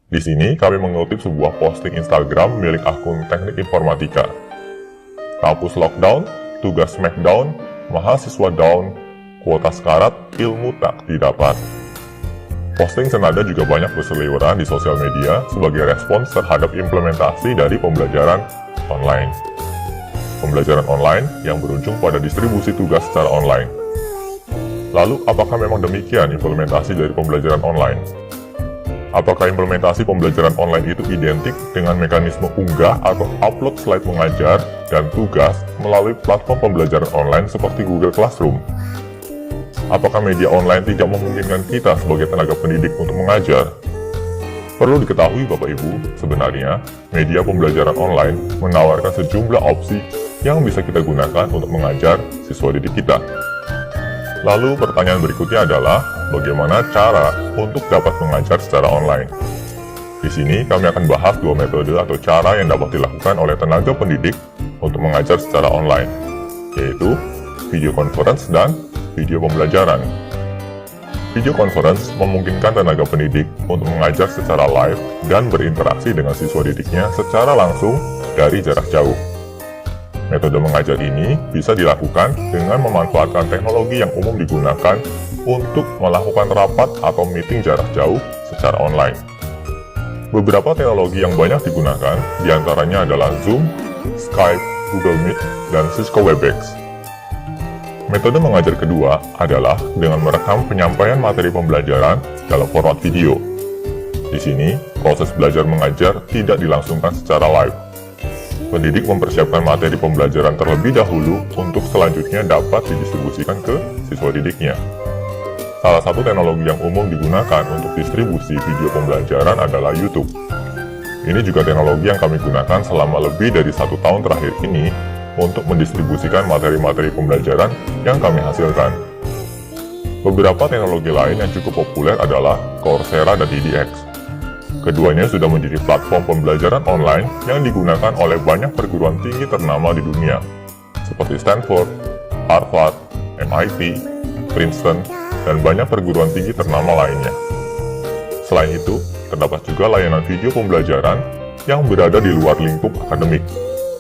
Di sini kami mengutip sebuah posting Instagram milik akun Teknik Informatika. Kampus lockdown, tugas smackdown, mahasiswa down, kuota sekarat, ilmu tak didapat. Posting senada juga banyak berseliweran di sosial media sebagai respons terhadap implementasi dari pembelajaran online. Pembelajaran online yang berujung pada distribusi tugas secara online. Lalu, apakah memang demikian implementasi dari pembelajaran online? Apakah implementasi pembelajaran online itu identik dengan mekanisme unggah atau upload slide mengajar dan tugas melalui platform pembelajaran online seperti Google Classroom? Apakah media online tidak memungkinkan kita sebagai tenaga pendidik untuk mengajar? Perlu diketahui Bapak Ibu, sebenarnya media pembelajaran online menawarkan sejumlah opsi yang bisa kita gunakan untuk mengajar siswa didik kita. Lalu pertanyaan berikutnya adalah, bagaimana cara untuk dapat mengajar secara online? Di sini kami akan bahas dua metode atau cara yang dapat dilakukan oleh tenaga pendidik untuk mengajar secara online, yaitu video conference dan video pembelajaran. Video conference memungkinkan tenaga pendidik untuk mengajar secara live dan berinteraksi dengan siswa didiknya secara langsung dari jarak jauh. Metode mengajar ini bisa dilakukan dengan memanfaatkan teknologi yang umum digunakan untuk melakukan rapat atau meeting jarak jauh secara online. Beberapa teknologi yang banyak digunakan diantaranya adalah Zoom, Skype, Google Meet, dan Cisco Webex. Metode mengajar kedua adalah dengan merekam penyampaian materi pembelajaran dalam format video. Di sini, proses belajar mengajar tidak dilangsungkan secara live. Pendidik mempersiapkan materi pembelajaran terlebih dahulu untuk selanjutnya dapat didistribusikan ke siswa didiknya. Salah satu teknologi yang umum digunakan untuk distribusi video pembelajaran adalah YouTube. Ini juga teknologi yang kami gunakan selama lebih dari 1 tahun terakhir ini untuk mendistribusikan materi-materi pembelajaran yang kami hasilkan. Beberapa teknologi lain yang cukup populer adalah Coursera dan edX. Keduanya sudah menjadi platform pembelajaran online yang digunakan oleh banyak perguruan tinggi ternama di dunia, seperti Stanford, Harvard, MIT, Princeton, dan banyak perguruan tinggi ternama lainnya. Selain itu, terdapat juga layanan video pembelajaran yang berada di luar lingkup akademik,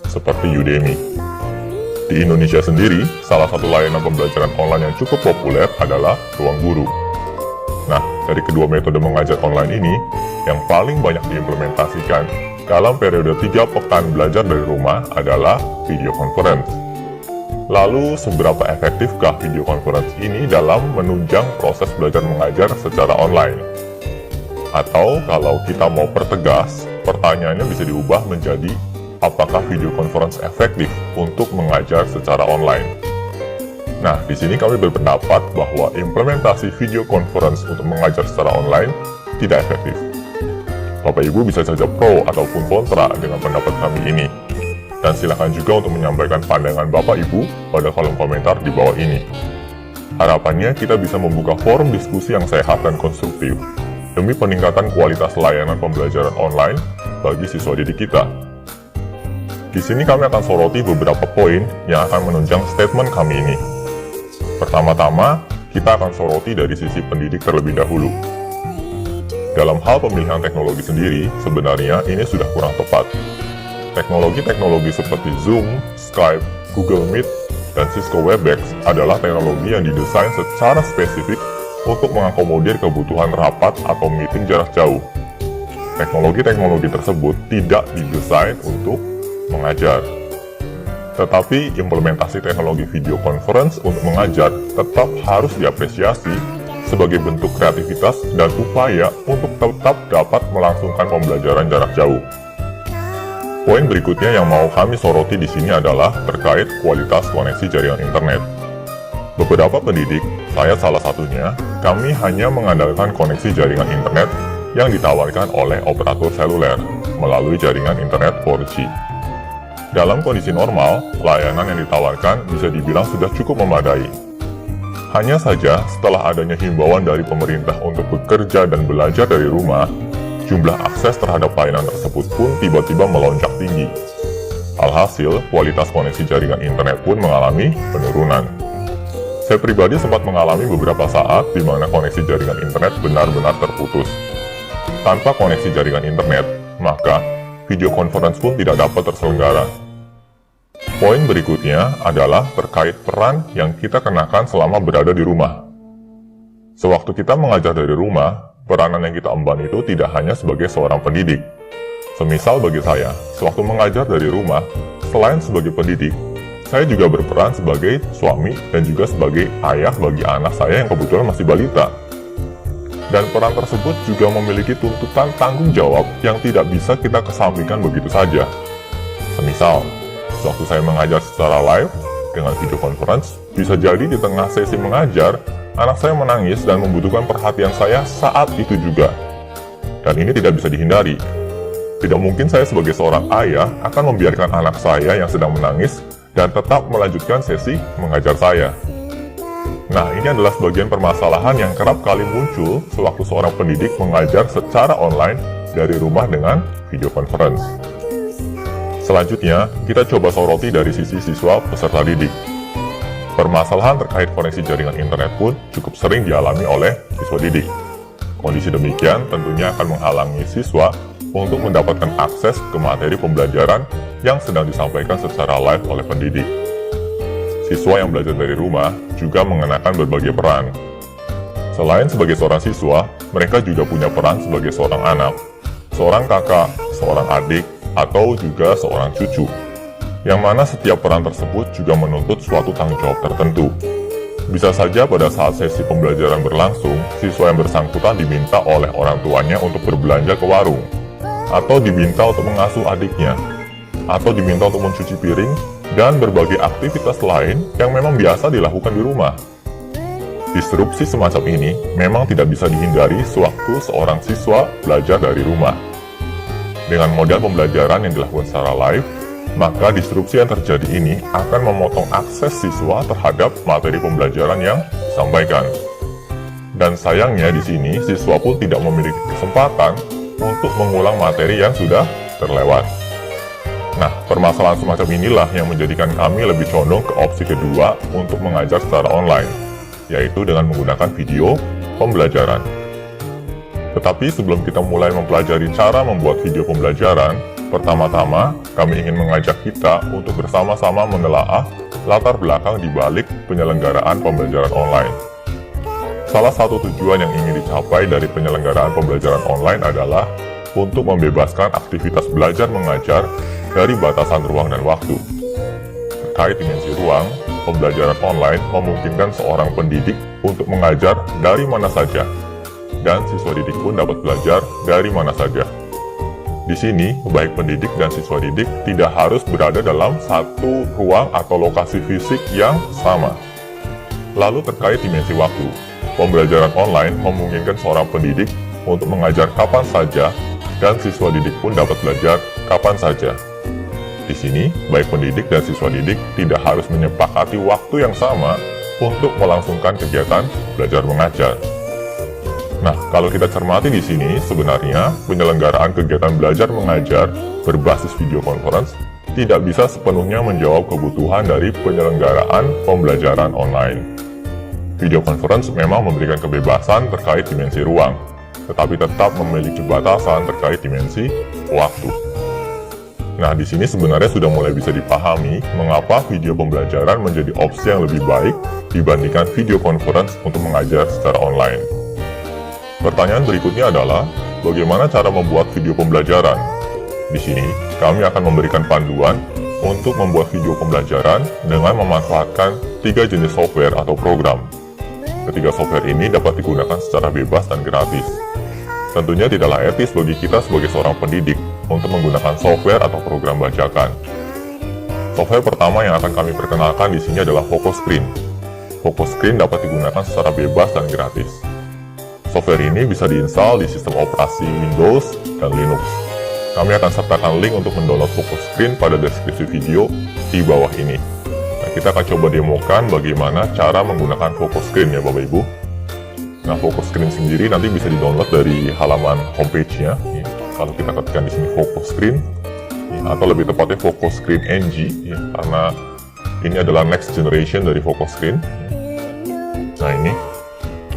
seperti Udemy. Di Indonesia sendiri, salah satu layanan pembelajaran online yang cukup populer adalah Ruang Guru. Nah, dari kedua metode mengajar online ini, yang paling banyak diimplementasikan dalam periode 3 pekan belajar dari rumah adalah video conference. Lalu, seberapa efektifkah video conference ini dalam menunjang proses belajar mengajar secara online? Atau kalau kita mau pertegas, pertanyaannya bisa diubah menjadi, apakah video conference efektif untuk mengajar secara online? Nah, di sini kami berpendapat bahwa implementasi video conference untuk mengajar secara online tidak efektif. Bapak Ibu bisa saja pro ataupun kontra dengan pendapat kami ini. Dan silakan juga untuk menyampaikan pandangan Bapak Ibu pada kolom komentar di bawah ini. Harapannya kita bisa membuka forum diskusi yang sehat dan konstruktif demi peningkatan kualitas layanan pembelajaran online bagi siswa didik kita. Di sini kami akan soroti beberapa poin yang akan menunjang statement kami ini. Pertama-tama, kita akan soroti dari sisi pendidik terlebih dahulu. Dalam hal pemilihan teknologi sendiri, sebenarnya ini sudah kurang tepat. Teknologi-teknologi seperti Zoom, Skype, Google Meet, dan Cisco Webex adalah teknologi yang didesain secara spesifik untuk mengakomodir kebutuhan rapat atau meeting jarak jauh. Teknologi-teknologi tersebut tidak didesain untuk mengajar. Tetapi implementasi teknologi video conference untuk mengajar tetap harus diapresiasi sebagai bentuk kreativitas dan upaya untuk tetap dapat melangsungkan pembelajaran jarak jauh. Poin berikutnya yang mau kami soroti di sini adalah terkait kualitas koneksi jaringan internet. Beberapa pendidik, saya salah satunya, kami hanya mengandalkan koneksi jaringan internet yang ditawarkan oleh operator seluler melalui jaringan internet 4G. Dalam kondisi normal, layanan yang ditawarkan bisa dibilang sudah cukup memadai. Hanya saja, setelah adanya himbauan dari pemerintah untuk bekerja dan belajar dari rumah, jumlah akses terhadap layanan tersebut pun tiba-tiba melonjak tinggi. Alhasil, kualitas koneksi jaringan internet pun mengalami penurunan. Saya pribadi sempat mengalami beberapa saat di mana koneksi jaringan internet benar-benar terputus. Tanpa koneksi jaringan internet, maka video conference pun tidak dapat terselenggara. Poin berikutnya adalah terkait peran yang kita kenakan selama berada di rumah. Sewaktu kita mengajar dari rumah, peranan yang kita emban itu tidak hanya sebagai seorang pendidik. Semisal bagi saya, sewaktu mengajar dari rumah, selain sebagai pendidik, saya juga berperan sebagai suami dan juga sebagai ayah bagi anak saya yang kebetulan masih balita. Dan peran tersebut juga memiliki tuntutan tanggung jawab yang tidak bisa kita kesampingkan begitu saja. Semisal, sewaktu saya mengajar secara live dengan video conference, bisa jadi di tengah sesi mengajar, anak saya menangis dan membutuhkan perhatian saya saat itu juga. Dan ini tidak bisa dihindari. Tidak mungkin saya sebagai seorang ayah akan membiarkan anak saya yang sedang menangis dan tetap melanjutkan sesi mengajar saya. Nah, ini adalah sebagian permasalahan yang kerap kali muncul sewaktu seorang pendidik mengajar secara online dari rumah dengan video conference. Selanjutnya, kita coba soroti dari sisi siswa peserta didik. Permasalahan terkait koneksi jaringan internet pun cukup sering dialami oleh siswa didik. Kondisi demikian tentunya akan menghalangi siswa untuk mendapatkan akses ke materi pembelajaran yang sedang disampaikan secara live oleh pendidik. Siswa yang belajar dari rumah juga mengenakan berbagai peran. Selain sebagai seorang siswa, mereka juga punya peran sebagai seorang anak, seorang kakak, seorang adik, atau juga seorang cucu. Yang mana setiap peran tersebut juga menuntut suatu tanggung jawab tertentu. Bisa saja pada saat sesi pembelajaran berlangsung, siswa yang bersangkutan diminta oleh orang tuanya untuk berbelanja ke warung, atau diminta untuk mengasuh adiknya, atau diminta untuk mencuci piring, dan berbagai aktivitas lain yang memang biasa dilakukan di rumah. Disrupsi semacam ini memang tidak bisa dihindari sewaktu seorang siswa belajar dari rumah. Dengan model pembelajaran yang dilakukan secara live, maka disrupsi yang terjadi ini akan memotong akses siswa terhadap materi pembelajaran yang disampaikan. Dan sayangnya di sini, siswa pun tidak memiliki kesempatan untuk mengulang materi yang sudah terlewat. Nah, permasalahan semacam inilah yang menjadikan kami lebih condong ke opsi kedua untuk mengajar secara online, yaitu dengan menggunakan video pembelajaran. Tetapi sebelum kita mulai mempelajari cara membuat video pembelajaran, pertama-tama kami ingin mengajak kita untuk bersama-sama menelaah latar belakang di balik penyelenggaraan pembelajaran online. Salah satu tujuan yang ingin dicapai dari penyelenggaraan pembelajaran online adalah untuk membebaskan aktivitas belajar mengajar dari batasan ruang dan waktu. Terkait dimensi ruang, pembelajaran online memungkinkan seorang pendidik untuk mengajar dari mana saja, dan siswa didik pun dapat belajar dari mana saja. Di sini, baik pendidik dan siswa didik tidak harus berada dalam satu ruang atau lokasi fisik yang sama. Lalu terkait dimensi waktu, pembelajaran online memungkinkan seorang pendidik untuk mengajar kapan saja, dan siswa didik pun dapat belajar kapan saja. Di sini, baik pendidik dan siswa didik tidak harus menyepakati waktu yang sama untuk melangsungkan kegiatan belajar mengajar. Nah, kalau kita cermati di sini, sebenarnya penyelenggaraan kegiatan belajar mengajar berbasis video conference tidak bisa sepenuhnya menjawab kebutuhan dari penyelenggaraan pembelajaran online. Video conference memang memberikan kebebasan terkait dimensi ruang, tetapi tetap memiliki batasan terkait dimensi waktu. Nah, di sini sebenarnya sudah mulai bisa dipahami mengapa video pembelajaran menjadi opsi yang lebih baik dibandingkan video conference untuk mengajar secara online. Pertanyaan berikutnya adalah, bagaimana cara membuat video pembelajaran? Di sini, kami akan memberikan panduan untuk membuat video pembelajaran dengan memanfaatkan 3 jenis software atau program. Ketiga software ini dapat digunakan secara bebas dan gratis. Tentunya tidaklah etis bagi kita sebagai seorang pendidik untuk menggunakan software atau program bajakan. Software pertama yang akan kami perkenalkan di sini adalah Focuscreen. Focuscreen dapat digunakan secara bebas dan gratis. Software ini bisa diinstal di sistem operasi Windows dan Linux. Kami akan sertakan link untuk mendownload Focuscreen pada deskripsi video di bawah ini. Nah, kita akan coba demokan bagaimana cara menggunakan Focuscreen ya Bapak Ibu. Nah, Focuscreen sendiri nanti bisa di-download dari halaman homepage-nya. Kalau kita ketikkan di sini Focuscreen, atau lebih tepatnya Focuscreen NG, karena ini adalah next generation dari Focuscreen. Nah, ini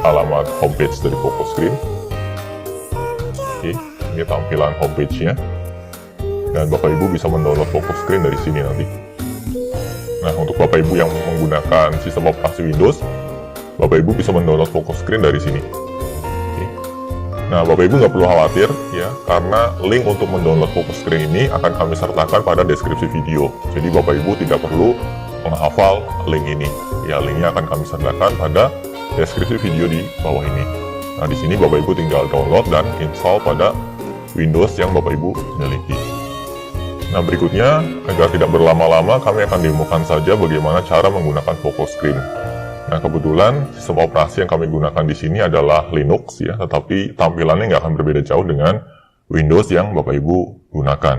alamat homepage dari Focuscreen. Oke. Ini tampilan homepage-nya. Dan Bapak Ibu bisa mendownload focus screen dari sini nanti. Nah, untuk Bapak Ibu yang menggunakan sistem operasi Windows, Bapak Ibu bisa mendownload focus screen dari sini. Oke. Nah, Bapak Ibu nggak perlu khawatir ya, karena link untuk mendownload focus screen ini akan kami sertakan pada deskripsi video. Jadi Bapak Ibu tidak perlu menghafal link ini. Ya, linknya akan kami sertakan pada deskripsi video di bawah ini. Nah, di sini Bapak Ibu tinggal download dan install pada Windows yang Bapak Ibu miliki. Nah, berikutnya, agar tidak berlama-lama, kami akan demokan saja bagaimana cara menggunakan focus screen. Nah, kebetulan sistem operasi yang kami gunakan di sini adalah Linux ya, tetapi tampilannya nggak akan berbeda jauh dengan Windows yang Bapak Ibu gunakan.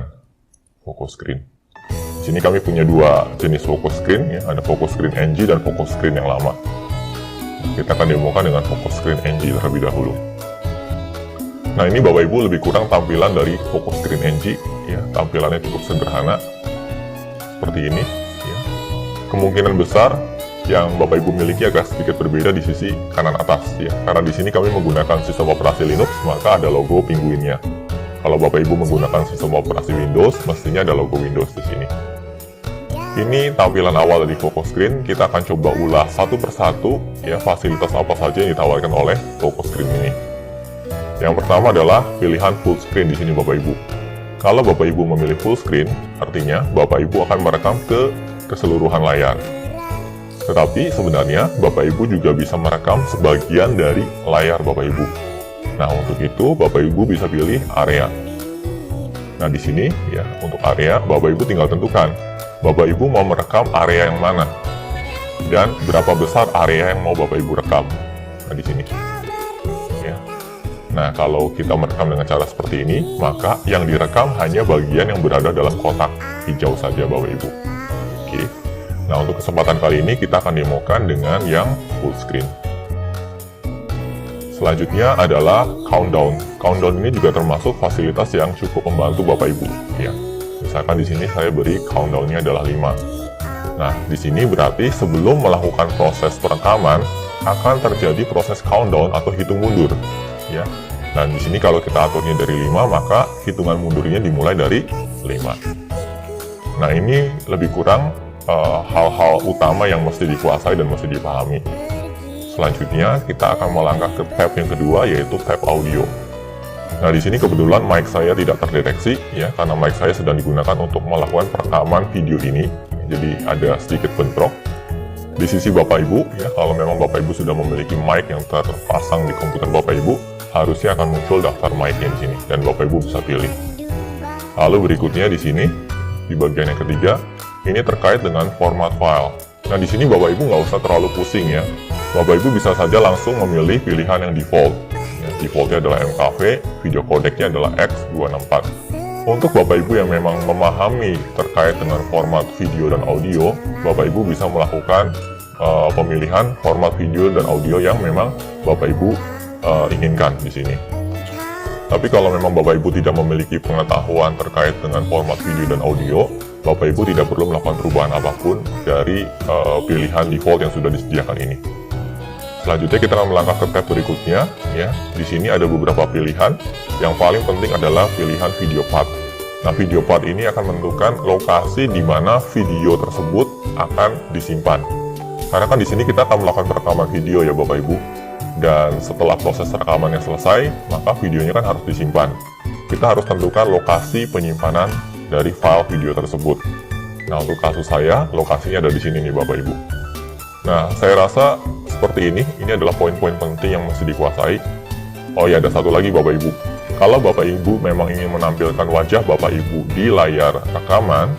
Focus screen. Di sini kami punya dua jenis focus screen ya, ada focus screen NG dan focus screen yang lama. Kita akan demokan dengan focus screen NG terlebih dahulu. Nah, ini Bapak Ibu lebih kurang tampilan dari focus screen NG ya, tampilannya cukup sederhana seperti ini ya. Kemungkinan besar yang Bapak Ibu miliki agak sedikit berbeda di sisi kanan atas ya, karena di sini kami menggunakan sistem operasi Linux, maka ada logo penguinnya. Kalau Bapak Ibu menggunakan sistem operasi Windows, mestinya ada logo Windows di sini. Ini tampilan awal dari focus screen. Kita akan coba ulas satu persatu ya, fasilitas apa saja yang ditawarkan oleh focus screen ini. Yang pertama adalah pilihan full screen di sini Bapak Ibu. Kalau Bapak Ibu memilih full screen, artinya Bapak Ibu akan merekam ke keseluruhan layar. Tetapi sebenarnya Bapak Ibu juga bisa merekam sebagian dari layar Bapak Ibu. Nah, untuk itu Bapak Ibu bisa pilih area. Nah, di sini ya, untuk area Bapak Ibu tinggal tentukan Bapak Ibu mau merekam area yang mana dan berapa besar area yang mau Bapak Ibu rekam. Nah, di sini. Nah, kalau kita merekam dengan cara seperti ini, maka yang direkam hanya bagian yang berada dalam kotak hijau saja Bapak Ibu. Oke. Nah, untuk kesempatan kali ini kita akan demokan dengan yang full screen. Selanjutnya adalah countdown. Countdown ini juga termasuk fasilitas yang cukup membantu Bapak Ibu. Ya. Misalkan di sini saya beri countdown-nya adalah 5. Nah, di sini berarti sebelum melakukan proses perekaman, akan terjadi proses countdown atau hitung mundur. Ya. Dan di sini kalau kita aturnya dari 5, maka hitungan mundurnya dimulai dari 5. Nah, ini lebih kurang hal-hal utama yang mesti dikuasai dan mesti dipahami. Selanjutnya, kita akan melangkah ke tab yang kedua, yaitu tab audio. Nah, di sini kebetulan mic saya tidak terdeteksi, ya, karena mic saya sedang digunakan untuk melakukan perekaman video ini. Jadi, ada sedikit bentrok. Di sisi Bapak Ibu, ya, kalau memang Bapak Ibu sudah memiliki mic yang terpasang di komputer Bapak Ibu, harusnya akan muncul daftar mic-nya di sini, dan Bapak Ibu bisa pilih. Lalu berikutnya di sini, di bagian yang ketiga, ini terkait dengan format file. Nah, di sini Bapak Ibu nggak usah terlalu pusing ya. Bapak Ibu bisa saja langsung memilih pilihan yang default. Ya, defaultnya adalah MKV, video codec-nya adalah X264. Untuk Bapak Ibu yang memang memahami terkait dengan format video dan audio, Bapak Ibu bisa melakukan pemilihan format video dan audio yang memang Bapak Ibu inginkan di sini. Tapi kalau memang Bapak Ibu tidak memiliki pengetahuan terkait dengan format video dan audio, Bapak Ibu tidak perlu melakukan perubahan apapun dari pilihan default yang sudah disediakan ini. Selanjutnya kita akan melangkah ke tab berikutnya. Ya, di sini ada beberapa pilihan. Yang paling penting adalah pilihan video path. Nah, video path ini akan menentukan lokasi di mana video tersebut akan disimpan. Karena kan di sini kita akan melakukan perekaman video ya Bapak Ibu. Dan setelah proses rekamannya selesai, maka videonya kan harus disimpan. Kita harus tentukan lokasi penyimpanan dari file video tersebut. Nah, untuk kasus saya, lokasinya ada di sini nih Bapak Ibu. Nah, saya rasa seperti ini adalah poin-poin penting yang mesti dikuasai. Oh ya, ada satu lagi Bapak Ibu. Kalau Bapak Ibu memang ingin menampilkan wajah Bapak Ibu di layar rekaman,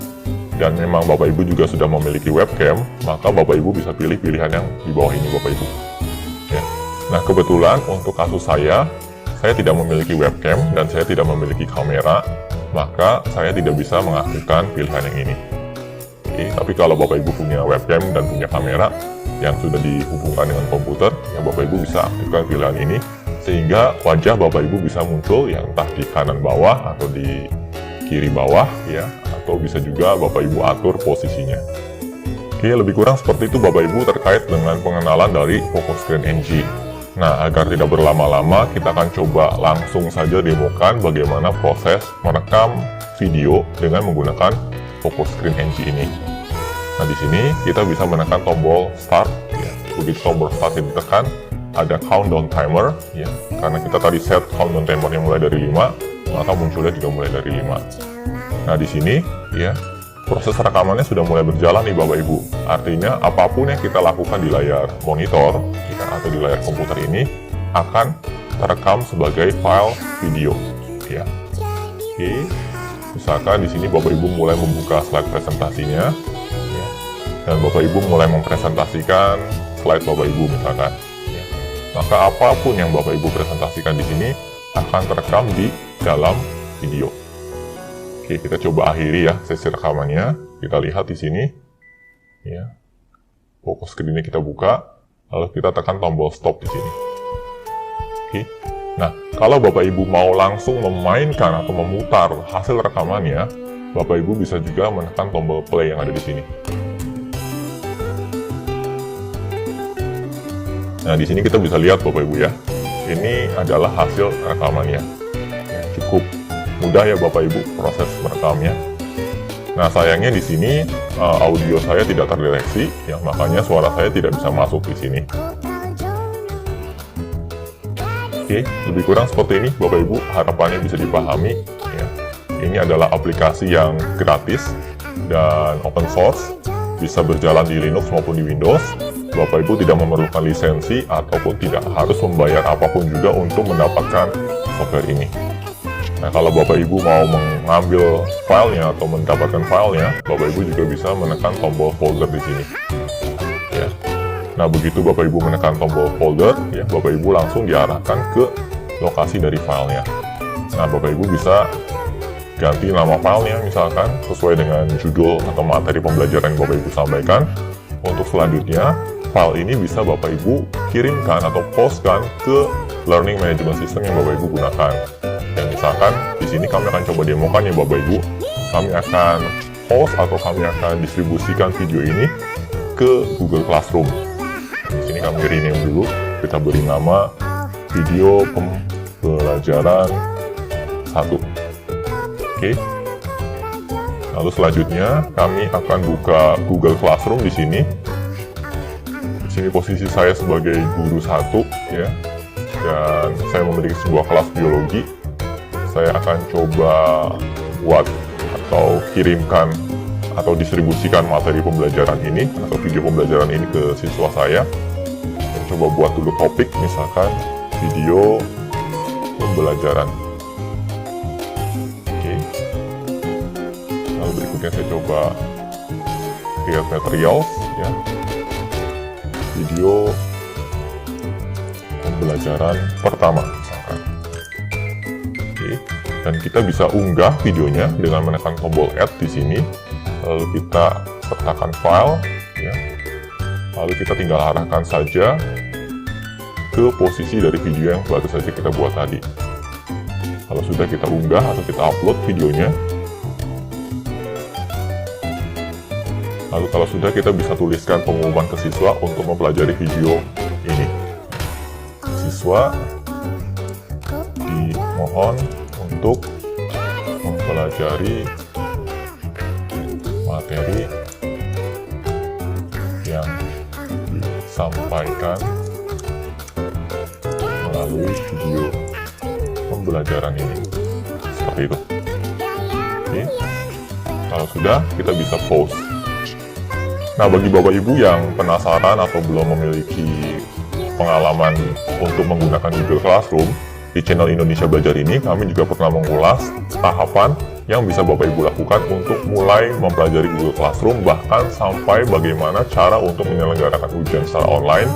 dan memang Bapak Ibu juga sudah memiliki webcam, maka Bapak Ibu bisa pilih pilihan yang di bawah ini Bapak Ibu. Ya. Nah, kebetulan untuk kasus saya tidak memiliki webcam dan saya tidak memiliki kamera, maka saya tidak bisa mengaktifkan pilihan yang ini. Oke, tapi kalau Bapak Ibu punya webcam dan punya kamera yang sudah dihubungkan dengan komputer, ya Bapak Ibu bisa aktifkan pilihan ini, sehingga wajah Bapak Ibu bisa muncul ya entah di kanan bawah atau di kiri bawah, ya, atau bisa juga Bapak Ibu atur posisinya. Oke, lebih kurang seperti itu Bapak Ibu terkait dengan pengenalan dari focus screen NG. Nah, agar tidak berlama-lama, kita akan coba langsung saja demokan bagaimana proses merekam video dengan menggunakan Focus Screen NG ini. Nah, di sini kita bisa menekan tombol Start. Ya. Begitu tombol Start ditekan, ada countdown timer. Ya. Karena kita tadi set countdown timernya mulai dari 5, maka munculnya juga mulai dari 5. Nah, di sini, ya, proses rekamannya sudah mulai berjalan nih Bapak Ibu. Artinya apapun yang kita lakukan di layar monitor ya, atau di layar komputer ini akan terekam sebagai file video. Ya. Oke. Misalkan di sini Bapak Ibu mulai membuka slide presentasinya, ya, dan Bapak Ibu mulai mempresentasikan slide Bapak Ibu misalkan. Ya. Maka apapun yang Bapak Ibu presentasikan di sini akan terekam di dalam video. Oke, kita coba akhiri ya sesi rekamannya. Kita lihat di sini, ya, fokus screen-nya kita buka, lalu kita tekan tombol stop di sini. Oke, nah kalau Bapak Ibu mau langsung memainkan atau memutar hasil rekamannya, Bapak Ibu bisa juga menekan tombol play yang ada di sini. Nah, di sini kita bisa lihat Bapak Ibu ya, ini adalah hasil rekamannya. Ya, cukup mudah ya Bapak Ibu proses merekamnya. Nah, sayangnya di sini audio saya tidak terdeteksi, ya, makanya suara saya tidak bisa masuk di sini. Oke, lebih kurang seperti ini Bapak Ibu, harapannya bisa dipahami. Ya. Ini adalah aplikasi yang gratis dan open source, bisa berjalan di Linux maupun di Windows. Bapak Ibu tidak memerlukan lisensi ataupun tidak harus membayar apapun juga untuk mendapatkan software ini. Nah, kalau Bapak Ibu mau mengambil filenya atau mendapatkan filenya, Bapak Ibu juga bisa menekan tombol folder di sini. Ya. Nah, begitu Bapak Ibu menekan tombol folder, ya, Bapak Ibu langsung diarahkan ke lokasi dari filenya. Nah, Bapak Ibu bisa ganti nama filenya misalkan sesuai dengan judul atau materi pembelajaran yang Bapak Ibu sampaikan. Untuk selanjutnya, file ini bisa Bapak Ibu kirimkan atau postkan ke learning management system yang Bapak Ibu gunakan. Dan misalkan di sini kami akan coba demokan ya Bapak Ibu. Kami akan post atau kami akan distribusikan video ini ke Google Classroom. Di sini kami rename dulu. Kita beri nama video pembelajaran 1. Oke. Lalu selanjutnya kami akan buka Google Classroom di sini. Di sini posisi saya sebagai guru 1 ya. Dan saya memiliki sebuah kelas biologi. Saya akan coba buat atau kirimkan atau distribusikan materi pembelajaran ini atau video pembelajaran ini ke siswa saya. Saya coba buat dulu topik, misalkan video pembelajaran. Oke. Lalu berikutnya saya coba create materials ya. Video pembelajaran pertama. Dan kita bisa unggah videonya dengan menekan tombol add di sini. Lalu kita sertakan file, ya. Lalu kita tinggal arahkan saja ke posisi dari video yang baru saja kita buat tadi. Kalau sudah kita unggah atau kita upload videonya, lalu kalau sudah kita bisa tuliskan pengumuman ke siswa untuk mempelajari video ini. Siswa dimohon untuk mempelajari materi yang disampaikan melalui video pembelajaran ini. Seperti itu. Oke. Kalau sudah, kita bisa pause. Nah, bagi Bapak Ibu yang penasaran atau belum memiliki pengalaman untuk menggunakan Google Classroom, di channel Indonesia Belajar ini, kami juga pernah mengulas tahapan yang bisa Bapak Ibu lakukan untuk mulai mempelajari Google Classroom, bahkan sampai bagaimana cara untuk menyelenggarakan ujian secara online,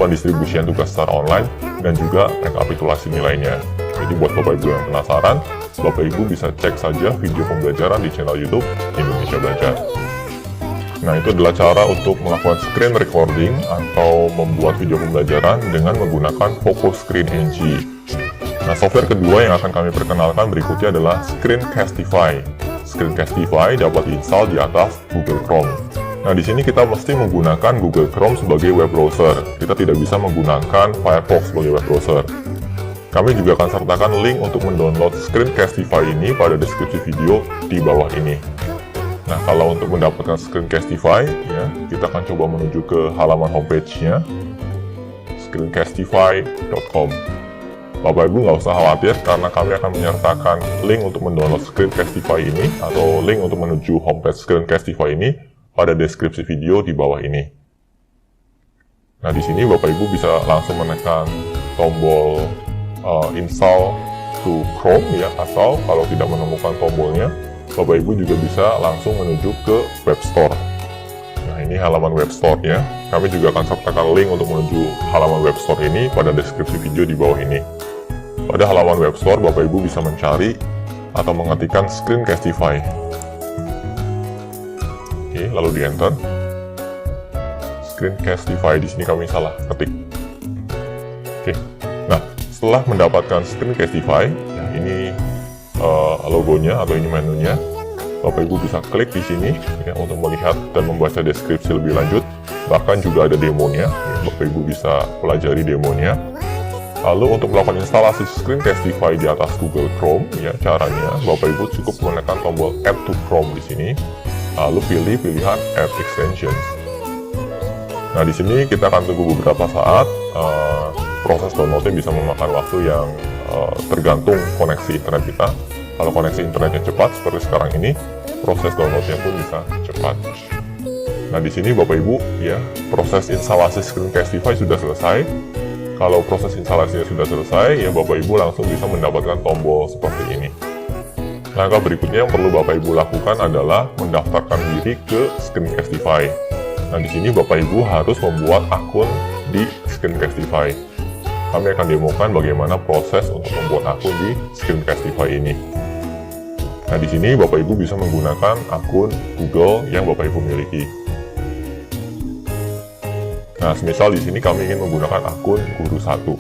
pendistribusian tugas secara online, dan juga rekapitulasi nilainya. Jadi buat Bapak Ibu yang penasaran, Bapak Ibu bisa cek saja video pembelajaran di channel YouTube Indonesia Belajar. Nah, itu adalah cara untuk melakukan screen recording atau membuat video pembelajaran dengan menggunakan Focus Screen NG. Nah, software kedua yang akan kami perkenalkan berikutnya adalah Screencastify. Screencastify dapat diinstal di atas Google Chrome. Nah, di sini kita mesti menggunakan Google Chrome sebagai web browser. Kita tidak bisa menggunakan Firefox sebagai web browser. Kami juga akan sertakan link untuk mendownload Screencastify ini pada deskripsi video di bawah ini. Nah, kalau untuk mendapatkan Screencastify, ya, kita akan coba menuju ke halaman homepage-nya, screencastify.com. Bapak Ibu nggak usah khawatir, karena kami akan menyertakan link untuk mendownload Screencastify ini, atau link untuk menuju homepage Screencastify ini pada deskripsi video di bawah ini. Nah, di sini Bapak Ibu bisa langsung menekan tombol install to Chrome, ya, atau kalau tidak menemukan tombolnya, Bapak Ibu juga bisa langsung menuju ke Web Store. Nah, ini halaman Web Store ya. Kami juga akan sertakan link untuk menuju halaman Web Store ini pada deskripsi video di bawah ini. Pada halaman Web Store, Bapak Ibu bisa mencari atau mengetikkan Screencastify. Oke, lalu di enter. Screencastify, di sini kami salah ketik. Oke. Nah, setelah mendapatkan Screencastify, ya, ini logonya atau ini menunya, Bapak Ibu bisa klik di sini ya, untuk melihat dan membaca deskripsi lebih lanjut. Bahkan juga ada demonya, ya, Bapak Ibu bisa pelajari demonya. Lalu untuk melakukan instalasi Screencastify di atas Google Chrome, ya, caranya Bapak Ibu cukup menekan tombol Add to Chrome di sini, lalu pilih pilihan Add Extensions. Nah, di sini kita akan tunggu beberapa saat. Proses downloadnya bisa memakan waktu yang tergantung koneksi internet kita. Kalau koneksi internetnya cepat seperti sekarang ini, proses downloadnya pun bisa cepat. Nah, di sini Bapak Ibu, ya, proses instalasi Screencastify sudah selesai. Kalau proses instalasinya sudah selesai, ya Bapak Ibu langsung bisa mendapatkan tombol seperti ini. Langkah berikutnya yang perlu Bapak Ibu lakukan adalah mendaftarkan diri ke Screencastify. Nah, di sini Bapak Ibu harus membuat akun di Screencastify. Kami akan demokan bagaimana proses untuk membuat akun di Screencastify ini. Nah, di sini Bapak Ibu bisa menggunakan akun Google yang Bapak Ibu miliki. Nah, semisal di sini kami ingin menggunakan akun Guru 1.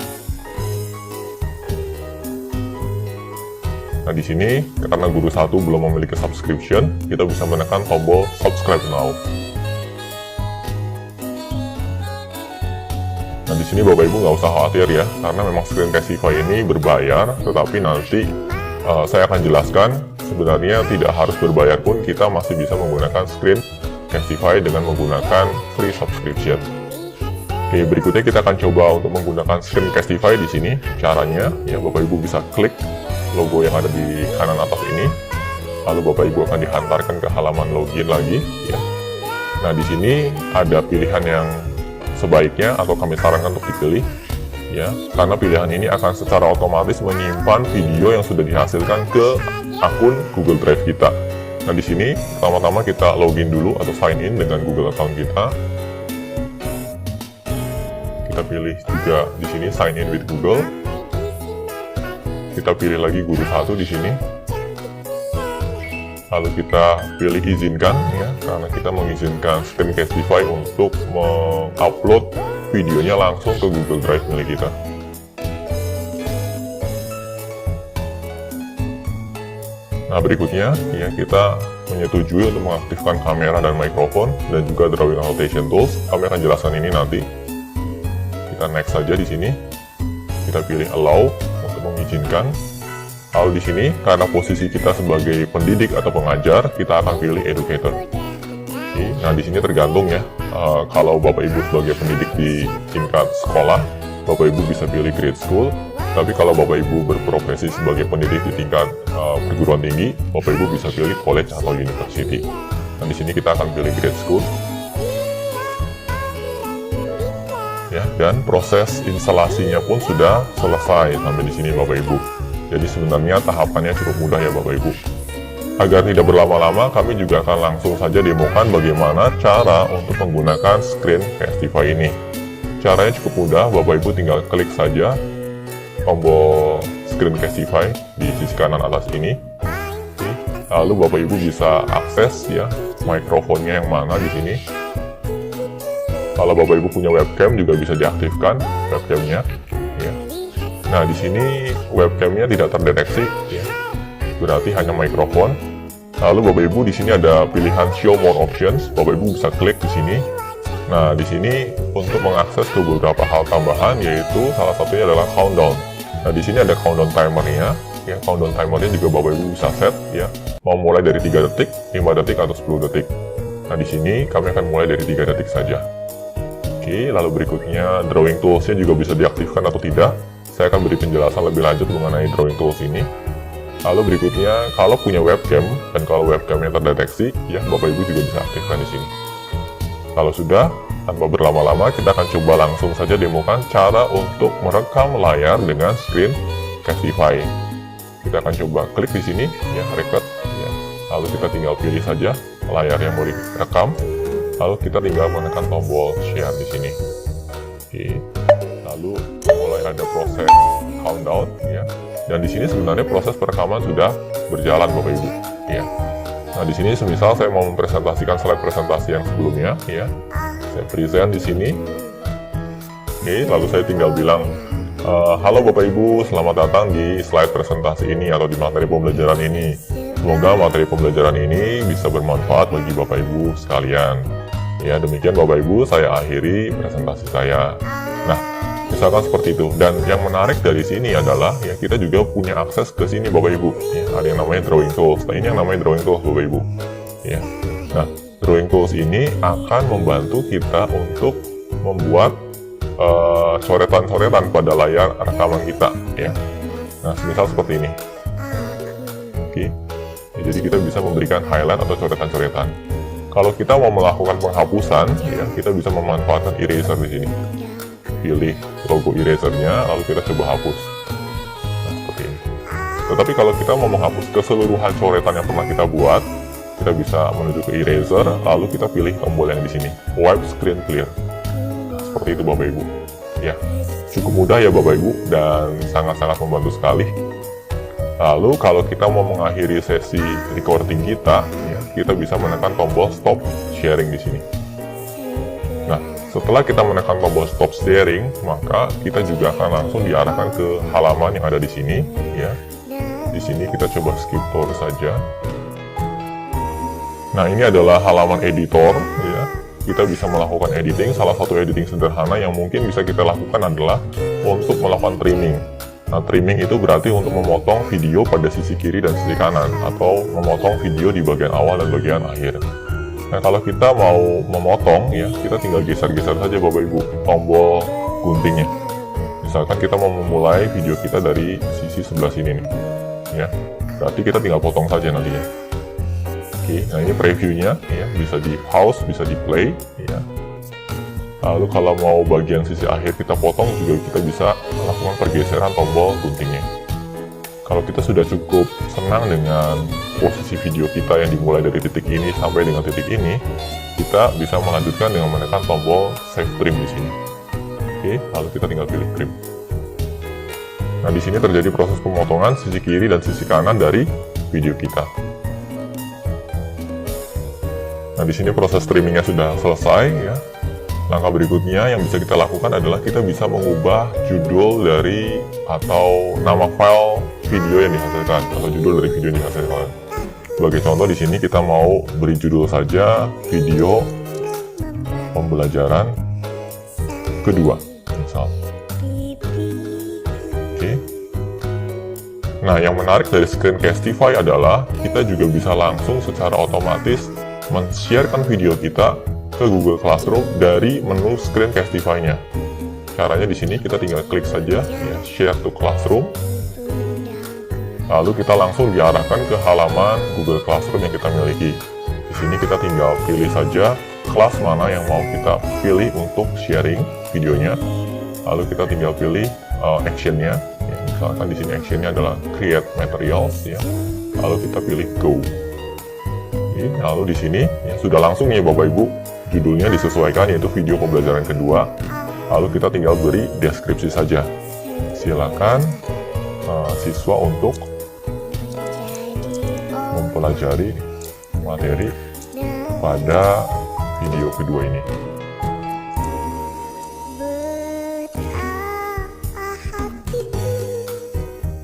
Nah, di sini karena Guru 1 belum memiliki subscription, kita bisa menekan tombol Subscribe Now. Nah, di sini Bapak Ibu nggak usah khawatir ya, karena memang Screencastify ini berbayar, tetapi nanti saya akan jelaskan sebenarnya tidak harus berbayar pun kita masih bisa menggunakan Screencastify dengan menggunakan free subscription. Oke, berikutnya kita akan coba untuk menggunakan Screencastify di sini. Caranya, ya Bapak Ibu bisa klik logo yang ada di kanan atas ini, lalu Bapak Ibu akan dihantarkan ke halaman login lagi. Ya. Nah, di sini ada pilihan yang sebaiknya atau kami sarankan untuk dipilih, ya, karena pilihan ini akan secara otomatis menyimpan video yang sudah dihasilkan ke akun Google Drive kita. Nah, di sini pertama-tama kita login dulu atau sign in dengan Google account kita. Kita pilih juga di sini sign in with Google. Kita pilih lagi Guru 1 di sini. Lalu kita pilih izinkan, ya, karena kita mengizinkan Screencastify untuk mengupload videonya langsung ke Google Drive milik kita. Nah, berikutnya, ya, kita menyetujui untuk mengaktifkan kamera dan mikrofon dan juga drawing annotation tools. Kami akan jelaskan ini nanti. Kita next saja di sini. Kita pilih allow untuk mengizinkan. Lalu di sini, karena posisi kita sebagai pendidik atau pengajar, kita akan pilih educator. Oke, nah, di sini tergantung ya. Kalau Bapak Ibu sebagai pendidik di tingkat sekolah, Bapak Ibu bisa pilih grade school. Tapi kalau Bapak Ibu berprofesi sebagai pendidik di tingkat perguruan tinggi, Bapak Ibu bisa pilih college atau university. Nah, di sini kita akan pilih grade school. Ya, dan proses instalasinya pun sudah selesai sampai di sini Bapak Ibu. Jadi sebenarnya tahapannya cukup mudah ya Bapak Ibu. Agar tidak berlama-lama, kami juga akan langsung saja demokan bagaimana cara untuk menggunakan Screencastify ini. Caranya cukup mudah, Bapak Ibu tinggal klik saja tombol Screencastify di sisi kanan atas ini. Lalu Bapak Ibu bisa akses ya mikrofonnya yang mana di sini. Kalau Bapak Ibu punya webcam juga bisa diaktifkan webcamnya. Ya. Nah, di sini webcamnya tidak terdeteksi, ya. Berarti hanya mikrofon. Lalu Bapak Ibu di sini ada pilihan Show More Options. Bapak Ibu bisa klik di sini. Nah, di sini untuk mengakses ke beberapa hal tambahan, yaitu salah satunya adalah countdown. Nah, di sini ada countdown timernya. Ya, countdown timernya juga Bapak Ibu bisa set ya. Mau mulai dari 3 detik, 5 detik atau 10 detik. Nah, di sini kami akan mulai dari 3 detik saja. Oke, lalu berikutnya drawing tools-nya juga bisa diaktifkan atau tidak. Saya akan beri penjelasan lebih lanjut mengenai drawing tools ini. Lalu berikutnya, kalau punya webcam, dan kalau webcamnya terdeteksi, ya Bapak Ibu juga bisa aktifkan di sini. Kalau sudah, tanpa berlama-lama, kita akan coba langsung saja demokan cara untuk merekam layar dengan screen Castify. Kita akan coba klik di sini, ya, record, ya. Lalu kita tinggal pilih saja layar yang mau direkam, lalu kita tinggal menekan tombol share di sini. Oke, lalu mulai ada proses countdown, ya. Dan di sini sebenarnya proses perekaman sudah berjalan, Bapak Ibu. Ya. Nah, di sini semisal saya mau mempresentasikan slide presentasi yang sebelumnya, ya. Saya present di sini. Oke, lalu saya tinggal bilang, halo Bapak Ibu, selamat datang di slide presentasi ini atau di materi pembelajaran ini. Semoga materi pembelajaran ini bisa bermanfaat bagi Bapak Ibu sekalian. Ya, demikian Bapak Ibu, saya akhiri presentasi saya. Nah, misalkan seperti itu. Dan yang menarik dari sini adalah ya kita juga punya akses ke sini Bapak Ibu. Ya, ada yang namanya drawing tools. Nah, ini yang namanya drawing tools Bapak Ibu. Ya. Nah, drawing tools ini akan membantu kita untuk membuat coretan-coretan pada layar rekaman kita. Ya. Nah, misal seperti ini. Oke. Ya, jadi kita bisa memberikan highlight atau coretan-coretan. Kalau kita mau melakukan penghapusan, ya kita bisa memanfaatkan eraser di sini. Pilih logo erasernya, lalu kita coba hapus. Nah, seperti ini. Tetapi kalau kita mau menghapus keseluruhan coretan yang pernah kita buat, kita bisa menuju ke eraser, lalu kita pilih tombol yang di sini, wipe screen clear. Nah, seperti itu Bapak Ibu. Ya, cukup mudah ya Bapak Ibu, dan sangat-sangat membantu sekali. Lalu kalau kita mau mengakhiri sesi recording kita, ya, kita bisa menekan tombol stop sharing di sini. Nah, setelah kita menekan tombol stop sharing, maka kita juga akan langsung diarahkan ke halaman yang ada di sini, ya. Di sini kita coba skip tour saja. Nah, ini adalah halaman editor, ya. Kita bisa melakukan editing. Salah satu editing sederhana yang mungkin bisa kita lakukan adalah untuk melakukan trimming. Nah, trimming itu berarti untuk memotong video pada sisi kiri dan sisi kanan, atau memotong video di bagian awal dan bagian akhir. Nah, kalau kita mau memotong, ya, kita tinggal geser-geser saja Bapak Ibu tombol guntingnya. Misalkan kita mau memulai video kita dari sisi sebelah sini nih, ya. Berarti kita tinggal potong saja nantinya. Oke, nah ini previewnya, ya, bisa di pause, bisa di play, ya. Lalu kalau mau bagian sisi akhir kita potong juga kita bisa melakukan pergeseran tombol guntingnya. Kalau kita sudah cukup senang dengan posisi video kita yang dimulai dari titik ini sampai dengan titik ini, kita bisa melanjutkan dengan menekan tombol save trim di sini. Oke, lalu kita tinggal pilih trim. Nah, di sini terjadi proses pemotongan sisi kiri dan sisi kanan dari video kita. Nah, di sini proses trimmingnya sudah selesai, ya. Langkah berikutnya yang bisa kita lakukan adalah kita bisa mengubah judul dari atau nama file video yang dihasilkan atau judul dari video yang dihasilkan. Sebagai contoh di sini kita mau beri judul saja video pembelajaran kedua, misal. Oke. Nah, yang menarik dari screen Castify adalah kita juga bisa langsung secara otomatis men-sharekan video kita ke Google Classroom dari menu screen Castify-nya. Caranya di sini kita tinggal klik saja, ya, share to Classroom. Lalu kita langsung diarahkan ke halaman Google Classroom yang kita miliki. Di sini kita tinggal pilih saja kelas mana yang mau kita pilih untuk sharing videonya. Lalu kita tinggal pilih action-nya. Ya, misalkan di sini action-nya adalah create materials, ya. Lalu kita pilih go. Oke, lalu di sini ya, sudah langsung ya Bapak Ibu. Judulnya disesuaikan yaitu video pembelajaran kedua. Lalu kita tinggal beri deskripsi saja. Silakan siswa untuk mempelajari materi pada video kedua ini.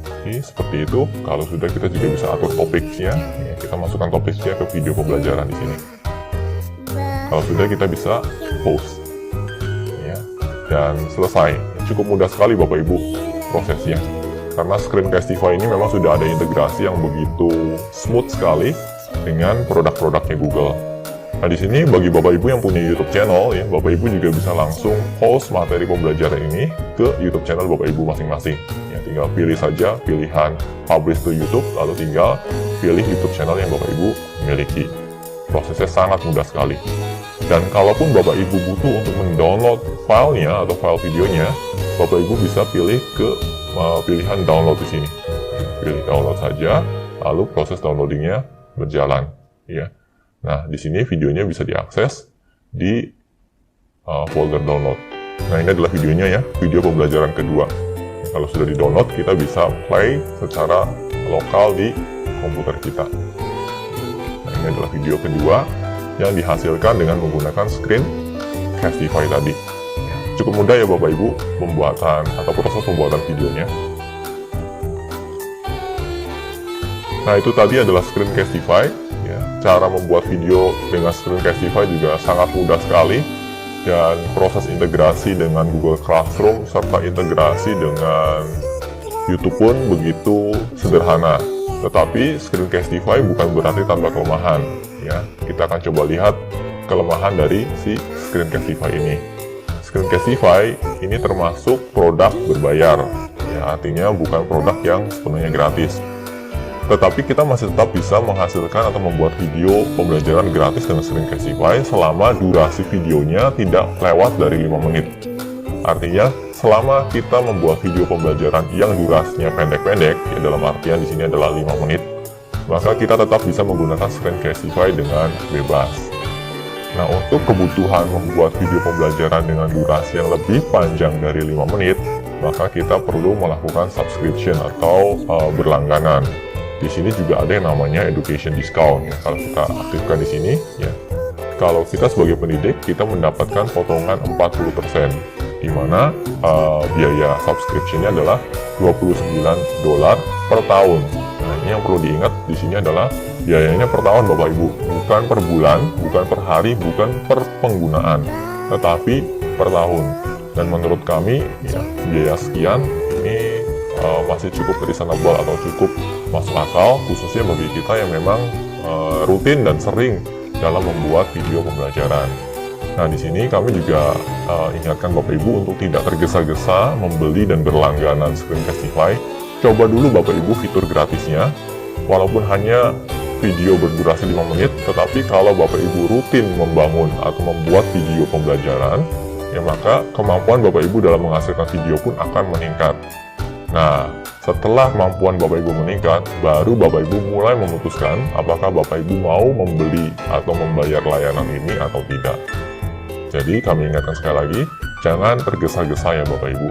Oke, seperti itu. Kalau sudah, kita juga bisa atur topiknya. Ya, kita masukkan topiknya ke video pembelajaran di sini. Kalau sudah, kita bisa post. Ya, dan selesai. Cukup mudah sekali Bapak Ibu prosesnya. Karena Screencastify ini memang sudah ada integrasi yang begitu smooth sekali dengan produk-produknya Google. Nah, di sini bagi Bapak Ibu yang punya YouTube channel, ya, Bapak Ibu juga bisa langsung post materi pembelajaran ini ke YouTube channel Bapak Ibu masing-masing. Ya, tinggal pilih saja pilihan publish to YouTube, lalu tinggal pilih YouTube channel yang Bapak Ibu miliki. Prosesnya sangat mudah sekali. Dan kalaupun Bapak Ibu butuh untuk mendownload filenya atau file videonya, Bapak Ibu bisa pilih ke pilihan download di sini. Pilih download saja, lalu proses downloadingnya berjalan. Ya. Nah, di sini videonya bisa diakses di folder download. Nah, ini adalah videonya ya, video pembelajaran kedua. Kalau sudah di-download, kita bisa play secara lokal di komputer kita. Nah, ini adalah video kedua yang dihasilkan dengan menggunakan Screencastify tadi. Cukup mudah ya Bapak Ibu pembuatan atau proses pembuatan videonya. Nah, itu tadi adalah Screencastify. Ya, cara membuat video dengan Screencastify juga sangat mudah sekali, dan proses integrasi dengan Google Classroom serta integrasi dengan YouTube pun begitu sederhana. Tetapi Screencastify bukan berarti tanpa kelemahan. Ya, kita akan coba lihat kelemahan dari si Screencastify ini. Screencastify ini termasuk produk berbayar. Ya, artinya bukan produk yang sepenuhnya gratis. Tetapi kita masih tetap bisa menghasilkan atau membuat video pembelajaran gratis dengan Screencastify selama durasi videonya tidak lewat dari 5 menit. Artinya, selama kita membuat video pembelajaran yang durasinya pendek-pendek, ya dalam artian di sini adalah 5 menit, maka kita tetap bisa menggunakan Screencastify dengan bebas. Nah, untuk kebutuhan membuat video pembelajaran dengan durasi yang lebih panjang dari 5 menit, maka kita perlu melakukan subscription atau berlangganan. Di sini juga ada yang namanya education discount. Ya, kalau kita aktifkan di sini, ya, kalau kita sebagai pendidik, kita mendapatkan potongan 40%, di mana biaya subscription-nya adalah $29 per tahun. Nah, ini yang perlu diingat di sini adalah biayanya per tahun Bapak Ibu, bukan per bulan, bukan per hari, bukan per penggunaan, tetapi per tahun. Dan menurut kami, ya, biaya sekian ini masih cukup reasonable atau cukup masuk akal, khususnya bagi kita yang memang rutin dan sering dalam membuat video pembelajaran. Nah, di sini kami juga ingatkan Bapak Ibu untuk tidak tergesa-gesa membeli dan berlangganan Screencastify. Coba dulu Bapak Ibu fitur gratisnya, walaupun hanya video berdurasi 5 menit, tetapi kalau Bapak Ibu rutin membangun atau membuat video pembelajaran, ya maka kemampuan Bapak Ibu dalam menghasilkan video pun akan meningkat. Nah, setelah kemampuan Bapak Ibu meningkat, baru Bapak Ibu mulai memutuskan apakah Bapak Ibu mau membeli atau membayar layanan ini atau tidak. Jadi kami ingatkan sekali lagi, jangan tergesa-gesa ya Bapak Ibu.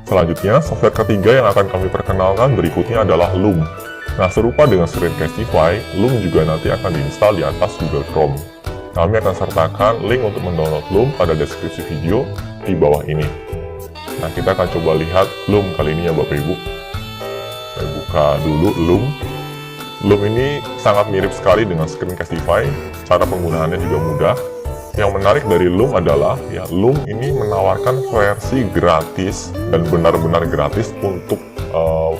Selanjutnya, software ketiga yang akan kami perkenalkan berikutnya adalah Loom. Nah, serupa dengan Screencastify, Loom juga nanti akan diinstal di atas Google Chrome. Kami akan sertakan link untuk mendownload Loom pada deskripsi video di bawah ini. Nah, kita akan coba lihat Loom kali ini ya Bapak Ibu. Saya buka dulu Loom. Loom ini sangat mirip sekali dengan Screencastify, cara penggunaannya juga mudah. Yang menarik dari Loom adalah, ya, Loom ini menawarkan versi gratis dan benar-benar gratis untuk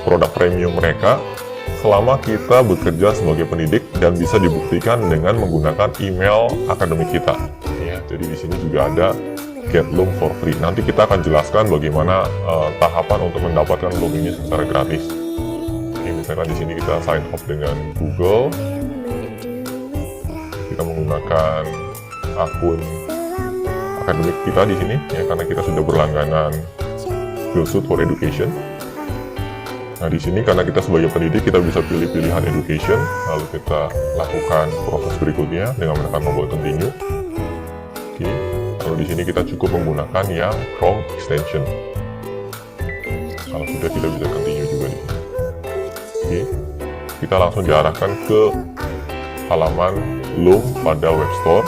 produk premium mereka selama kita bekerja sebagai pendidik dan bisa dibuktikan dengan menggunakan email akademik kita. Ya, jadi di sini juga ada Get Loom for Free. Nanti kita akan jelaskan bagaimana tahapan untuk mendapatkan Loom ini secara gratis. Oke, misalkan di sini kita sign up dengan Google, kita menggunakan akun akademik kita di sini, ya, karena kita sudah berlangganan GoSuite for Education. Nah, di sini karena kita sebagai pendidik, kita bisa pilih pilihan education, lalu kita lakukan proses berikutnya dengan menekan tombol continue. Oke, lalu di sini kita cukup menggunakan yang Chrome extension. Kalau sudah, kita bisa continue juga di sini. Oke, kita langsung diarahkan ke halaman Loom pada web store.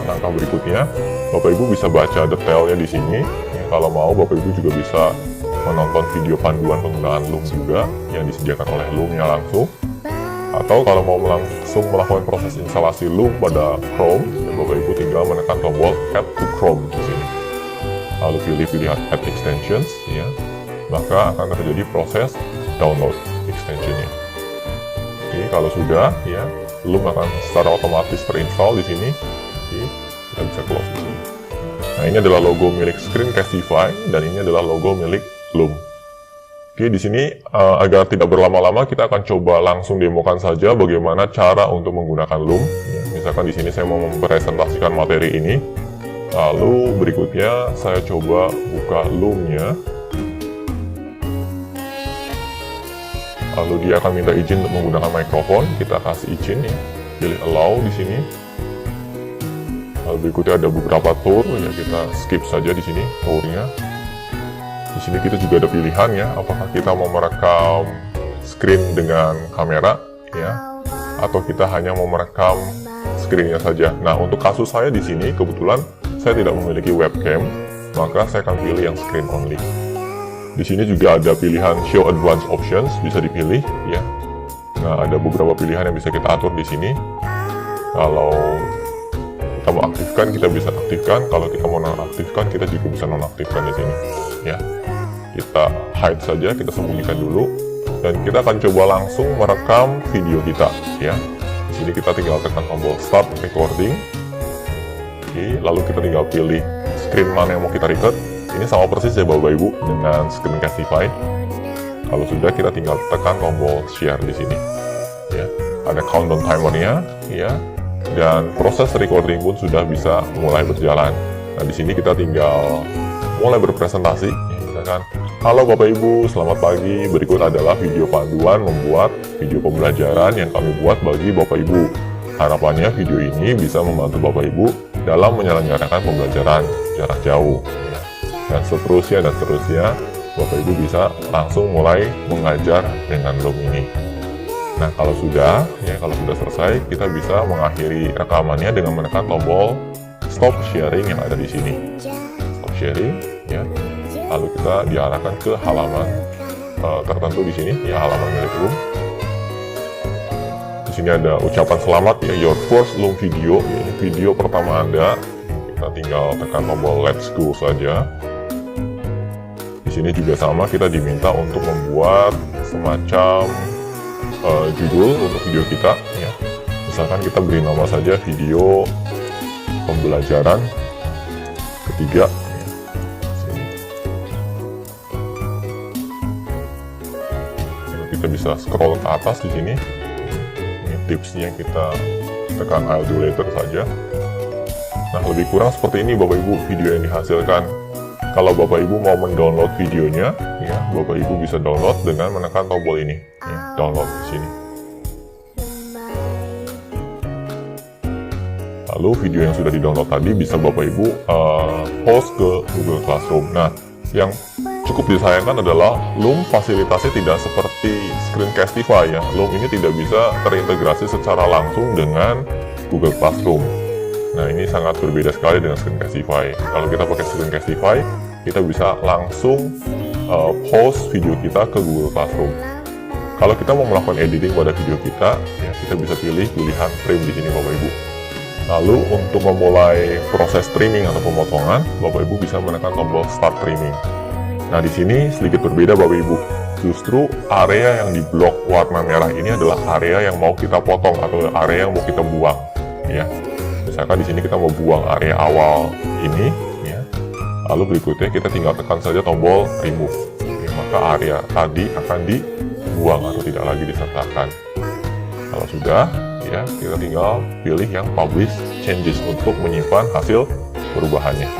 Langkah berikutnya, Bapak Ibu bisa baca detailnya di sini. Ya, kalau mau, Bapak Ibu juga bisa menonton video panduan penggunaan Loom juga yang disediakan oleh Loom-nya langsung. Atau kalau mau langsung melakukan proses instalasi Loom pada Chrome, ya Bapak Ibu tinggal menekan tombol Add to Chrome di sini. Lalu pilih pilihan Add Extensions, ya, maka akan terjadi proses download extensionnya. Oke, kalau sudah, ya, Loom akan secara otomatis terinstall di sini. Oke, kita bisa close di sini. Nah, ini adalah logo milik Screencastify dan ini adalah logo milik Loom. Oke, di sini agar tidak berlama-lama kita akan coba langsung demokan saja bagaimana cara untuk menggunakan Loom. Ya, misalkan di sini saya mau mempresentasikan materi ini, lalu berikutnya saya coba buka Loom-nya. Lalu dia akan minta izin untuk menggunakan mikrofon, kita kasih izin ya, pilih allow di sini. Lalu berikutnya ada beberapa tour, ya kita skip saja di sini tournya. Di sini kita juga ada pilihan ya, apakah kita mau merekam screen dengan kamera ya, atau kita hanya mau merekam screen-nya saja. Nah, untuk kasus saya di sini kebetulan saya tidak memiliki webcam, maka saya akan pilih yang screen only. Di sini juga ada pilihan show advanced options, bisa dipilih ya. Nah, ada beberapa pilihan yang bisa kita atur di sini. Kalau kita mau aktifkan, kita bisa aktifkan. Kalau kita mau nonaktifkan, kita juga bisa nonaktifkan di sini ya. Kita hide saja, kita sembunyikan dulu, dan kita akan coba langsung merekam video kita ya. Di sini kita tinggal tekan tombol start recording. Oke, lalu kita tinggal pilih screen mana yang mau kita record. Ini sama persis ya Bapak Ibu dengan Screencastify. Kalau sudah, kita tinggal tekan tombol share di sini ya. Ada countdown timernya ya, dan proses recording pun sudah bisa mulai berjalan. Nah, di sini kita tinggal mulai berpresentasi ya, misalkan, halo Bapak Ibu, selamat pagi, berikut adalah video panduan membuat video pembelajaran yang kami buat bagi Bapak Ibu. Harapannya video ini bisa membantu Bapak Ibu dalam menyelenggarakan pembelajaran jarak jauh ya. Dan seterusnya, Bapak Ibu bisa langsung mulai mengajar dengan Loom ini. Nah, kalau sudah selesai, kita bisa mengakhiri rekamannya dengan menekan tombol stop sharing yang ada di sini. Stop sharing ya. Lalu kita diarahkan ke halaman tertentu di sini ya, halaman milik Loom. Di sini ada ucapan selamat ya, your first Loom video, ya, ini video pertama Anda. Kita tinggal tekan tombol let's go saja. Di sini juga sama, kita diminta untuk membuat semacam judul untuk video kita ya. Misalkan kita beri nama saja video pembelajaran ketiga. Kita bisa scroll ke atas di sini. Ini tipsnya, kita tekan I'll do later saja. Nah, lebih kurang seperti ini Bapak Ibu video yang dihasilkan. Kalau Bapak Ibu mau mendownload videonya, ya Bapak Ibu bisa download dengan menekan tombol ini, ya, download di sini. Lalu video yang sudah di-download tadi bisa Bapak Ibu post ke Google Classroom. Nah, yang cukup disayangkan adalah Loom fasilitasnya tidak seperti Screencastify ya. Loom ini tidak bisa terintegrasi secara langsung dengan Google Classroom. Nah, ini sangat berbeda sekali dengan Screencastify. Kalau kita pakai Screencastify, kita bisa langsung post video kita ke Google Classroom. Kalau kita mau melakukan editing pada video kita, ya kita bisa pilih pilihan trim di sini Bapak Ibu. Lalu untuk memulai proses trimming atau pemotongan, Bapak Ibu bisa menekan tombol Start Trimming. Nah, di sini sedikit berbeda Bapak Ibu. Justru area yang di blok warna merah ini adalah area yang mau kita potong atau area yang mau kita buang, ya. Misalkan di sini kita mau buang area awal ini, ya. Lalu berikutnya kita tinggal tekan saja tombol remove. Oke, maka area tadi akan dibuang atau tidak lagi disertakan. Kalau sudah, ya kita tinggal pilih yang publish changes untuk menyimpan hasil perubahannya.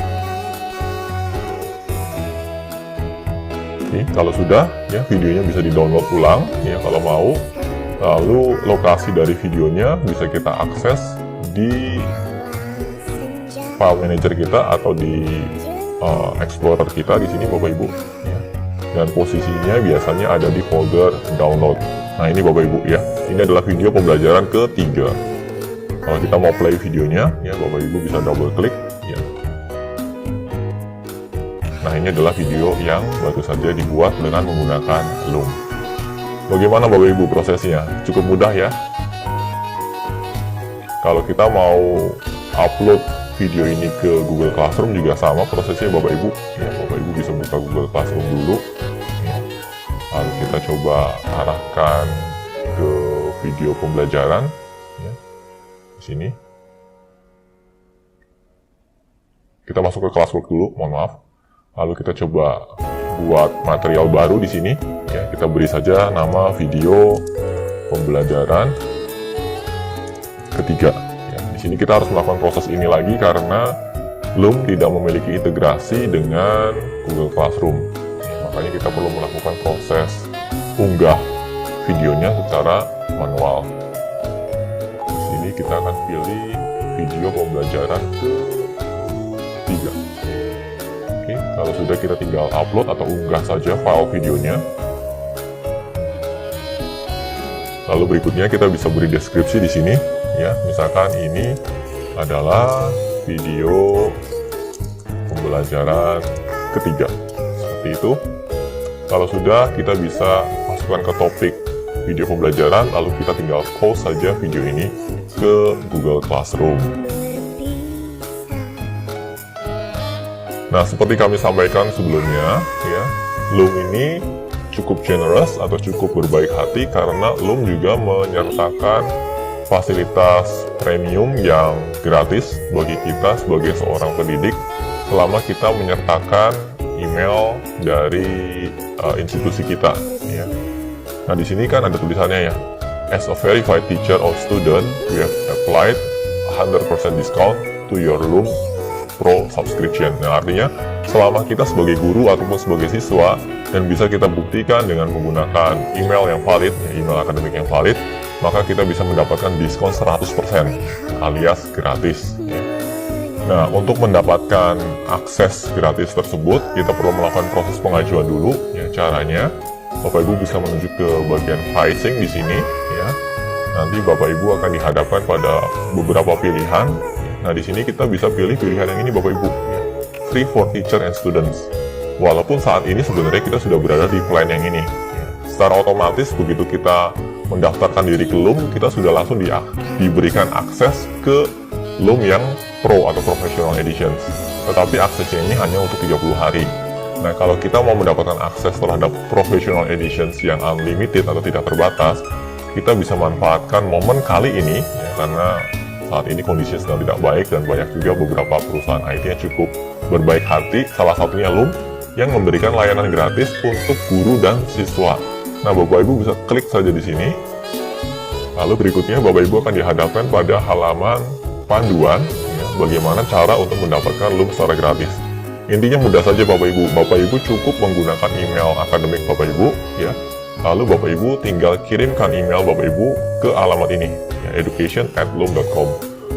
Oke, kalau sudah, ya videonya bisa di-download ulang, ya kalau mau. Lalu lokasi dari videonya bisa kita akses di file manager kita atau di explorer kita di sini Bapak Ibu. Ya. Dan posisinya biasanya ada di folder download. Nah, ini Bapak Ibu ya. Ini adalah video pembelajaran ketiga. Kalau kita mau play videonya, ya Bapak Ibu bisa double klik. Ya. Nah, ini adalah video yang baru saja dibuat dengan menggunakan Loom. Bagaimana Bapak Ibu prosesnya? Cukup mudah ya. Kalau kita mau upload video ini ke Google Classroom juga sama prosesnya Bapak Ibu. Ya, Bapak Ibu bisa buka Google Classroom dulu. Ya. Lalu kita coba arahkan ke video pembelajaran. Ya. Di sini. Kita masuk ke classwork dulu, mohon maaf. Lalu kita coba buat material baru di sini. Ya, kita beri saja nama video pembelajaran ketiga. Ya, di sini kita harus melakukan proses ini lagi karena Loom tidak memiliki integrasi dengan Google Classroom. Ya, makanya kita perlu melakukan proses unggah videonya secara manual. Di sini kita akan pilih video pembelajaran ketiga. Oke, kalau sudah kita tinggal upload atau unggah saja file videonya. Lalu berikutnya kita bisa beri deskripsi di sini, ya. Misalkan ini adalah video pembelajaran ketiga, seperti itu. Kalau sudah, kita bisa masukkan ke topik video pembelajaran, lalu kita tinggal post saja video ini ke Google Classroom. Nah, seperti kami sampaikan sebelumnya, ya, Loom ini cukup generous atau cukup berbaik hati karena Loom juga menyertakan fasilitas premium yang gratis bagi kita sebagai seorang pendidik selama kita menyertakan email dari institusi kita. Ya. Nah, di sini kan ada tulisannya ya, as a verified teacher or student, we have applied 100% discount to your Loom Pro subscription. Nah, artinya selama kita sebagai guru ataupun sebagai siswa dan bisa kita buktikan dengan menggunakan email yang valid, email akademik yang valid, maka kita bisa mendapatkan diskon 100% alias gratis. Nah, untuk mendapatkan akses gratis tersebut, kita perlu melakukan proses pengajuan dulu. Ya, caranya, Bapak Ibu bisa menuju ke bagian pricing di sini. Ya. Nanti Bapak Ibu akan dihadapkan pada beberapa pilihan. Nah, di sini kita bisa pilih pilihan yang ini Bapak Ibu, ya. Free for teacher and students. Walaupun saat ini sebenarnya kita sudah berada di plan yang ini. Ya. Secara otomatis begitu kita mendaftarkan diri ke Loom, kita sudah langsung diberikan akses ke Loom yang Pro atau Professional Editions. Tetapi aksesnya ini hanya untuk 30 hari. Nah, kalau kita mau mendapatkan akses terhadap Professional Editions yang unlimited atau tidak terbatas, kita bisa manfaatkan momen kali ini, ya, karena saat ini kondisinya sedang tidak baik dan banyak juga beberapa perusahaan IT yang cukup berbaik hati, salah satunya Loom, yang memberikan layanan gratis untuk guru dan siswa. Nah, Bapak Ibu bisa klik saja di sini. Lalu berikutnya Bapak Ibu akan dihadapkan pada halaman panduan, ya, bagaimana cara untuk mendapatkan Loom secara gratis. Intinya mudah saja Bapak Ibu. Bapak Ibu cukup menggunakan email akademik Bapak Ibu, ya. Lalu Bapak Ibu tinggal kirimkan email Bapak Ibu ke alamat ini, ya, education@loom.com.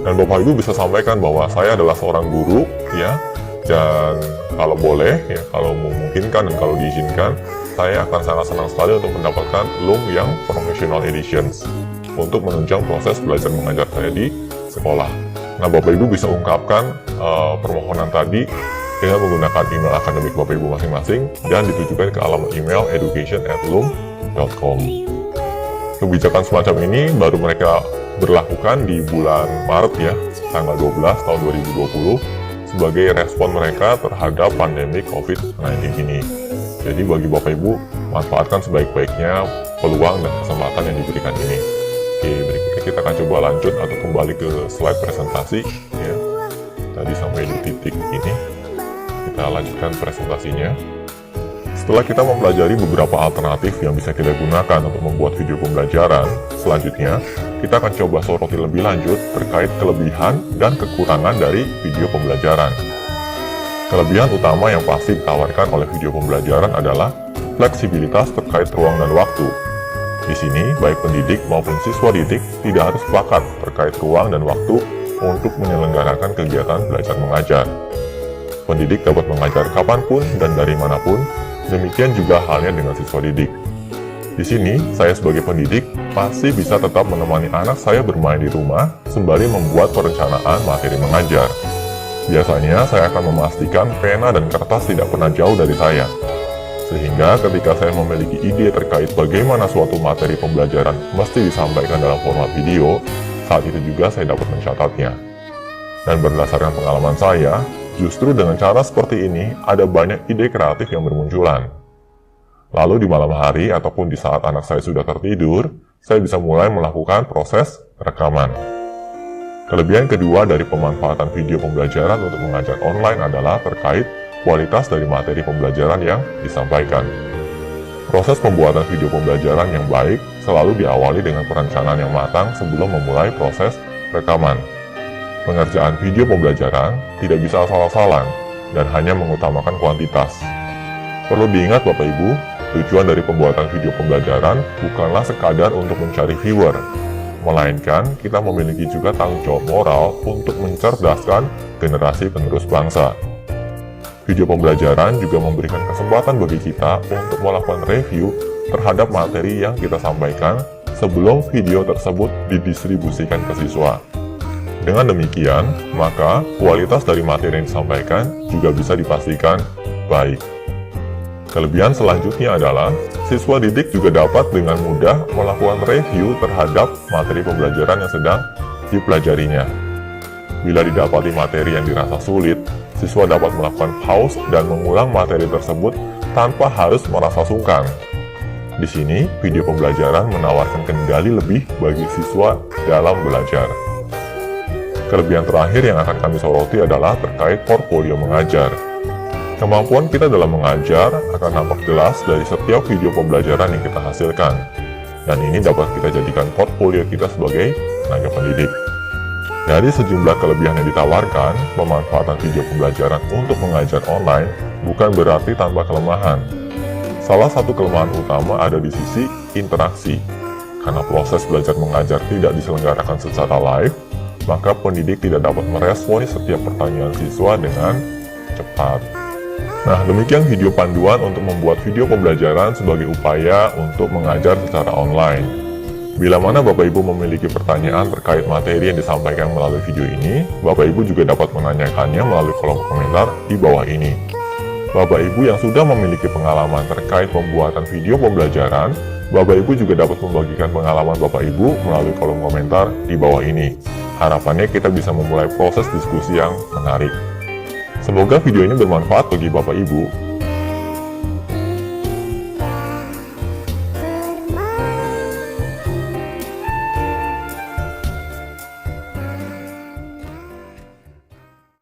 Dan Bapak Ibu bisa sampaikan bahwa saya adalah seorang guru, ya, dan kalau boleh, ya, kalau memungkinkan dan kalau diizinkan, saya akan sangat senang sekali untuk mendapatkan Loom yang Professional Editions untuk menunjang proses belajar mengajar saya di sekolah. Nah, Bapak Ibu bisa ungkapkan permohonan tadi dengan menggunakan email akademik Bapak Ibu masing-masing dan ditujukan ke alamat email education@loom.com. Kebijakan semacam ini baru mereka berlakukan di bulan Maret, ya, tanggal 12 tahun 2020 sebagai respon mereka terhadap pandemi COVID-19 ini. Jadi bagi Bapak Ibu, manfaatkan sebaik-baiknya peluang dan kesempatan yang diberikan ini. Oke, berikutnya kita akan coba lanjut atau kembali ke slide presentasi, ya. Tadi sampai di titik ini. Kita lanjutkan presentasinya. Setelah kita mempelajari beberapa alternatif yang bisa kita gunakan untuk membuat video pembelajaran, selanjutnya kita akan coba soroti lebih lanjut terkait kelebihan dan kekurangan dari video pembelajaran. Kelebihan utama yang pasti ditawarkan oleh video pembelajaran adalah fleksibilitas terkait ruang dan waktu. Di sini, baik pendidik maupun siswa didik tidak harus sepakat terkait ruang dan waktu untuk menyelenggarakan kegiatan belajar mengajar. Pendidik dapat mengajar kapanpun dan dari manapun, demikian juga halnya dengan siswa didik. Di sini, saya sebagai pendidik masih bisa tetap menemani anak saya bermain di rumah sembari membuat perencanaan materi mengajar. Biasanya saya akan memastikan pena dan kertas tidak pernah jauh dari saya. Sehingga ketika saya memiliki ide terkait bagaimana suatu materi pembelajaran mesti disampaikan dalam format video, saat itu juga saya dapat mencatatnya. Dan berdasarkan pengalaman saya, justru dengan cara seperti ini ada banyak ide kreatif yang bermunculan. Lalu di malam hari ataupun di saat anak saya sudah tertidur, saya bisa mulai melakukan proses rekaman. Kelebihan kedua dari pemanfaatan video pembelajaran untuk mengajar online adalah terkait kualitas dari materi pembelajaran yang disampaikan. Proses pembuatan video pembelajaran yang baik selalu diawali dengan perencanaan yang matang sebelum memulai proses rekaman. Pengerjaan video pembelajaran tidak bisa asal-asalan dan hanya mengutamakan kuantitas. Perlu diingat Bapak Ibu, tujuan dari pembuatan video pembelajaran bukanlah sekadar untuk mencari viewer, melainkan kita memiliki juga tanggung jawab moral untuk mencerdaskan generasi penerus bangsa. Video pembelajaran juga memberikan kesempatan bagi kita untuk melakukan review terhadap materi yang kita sampaikan sebelum video tersebut didistribusikan ke siswa. Dengan demikian, maka kualitas dari materi yang disampaikan juga bisa dipastikan baik. Kelebihan selanjutnya adalah, siswa didik juga dapat dengan mudah melakukan review terhadap materi pembelajaran yang sedang dipelajarinya. Bila didapati materi yang dirasa sulit, siswa dapat melakukan pause dan mengulang materi tersebut tanpa harus merasa sungkan. Di sini, video pembelajaran menawarkan kendali lebih bagi siswa dalam belajar. Kelebihan terakhir yang akan kami soroti adalah terkait portfolio mengajar. Kemampuan kita dalam mengajar akan nampak jelas dari setiap video pembelajaran yang kita hasilkan. Dan ini dapat kita jadikan portfolio kita sebagai tenaga pendidik. Dari sejumlah kelebihan yang ditawarkan, pemanfaatan video pembelajaran untuk mengajar online bukan berarti tanpa kelemahan. Salah satu kelemahan utama ada di sisi interaksi. Karena proses belajar mengajar tidak diselenggarakan secara live, maka pendidik tidak dapat meresponi setiap pertanyaan siswa dengan cepat. Nah, demikian video panduan untuk membuat video pembelajaran sebagai upaya untuk mengajar secara online. Bila mana Bapak Ibu memiliki pertanyaan terkait materi yang disampaikan melalui video ini, Bapak Ibu juga dapat menanyakannya melalui kolom komentar di bawah ini. Bapak Ibu yang sudah memiliki pengalaman terkait pembuatan video pembelajaran, Bapak Ibu juga dapat membagikan pengalaman Bapak Ibu melalui kolom komentar di bawah ini. Harapannya kita bisa memulai proses diskusi yang menarik. Semoga video ini bermanfaat bagi Bapak Ibu.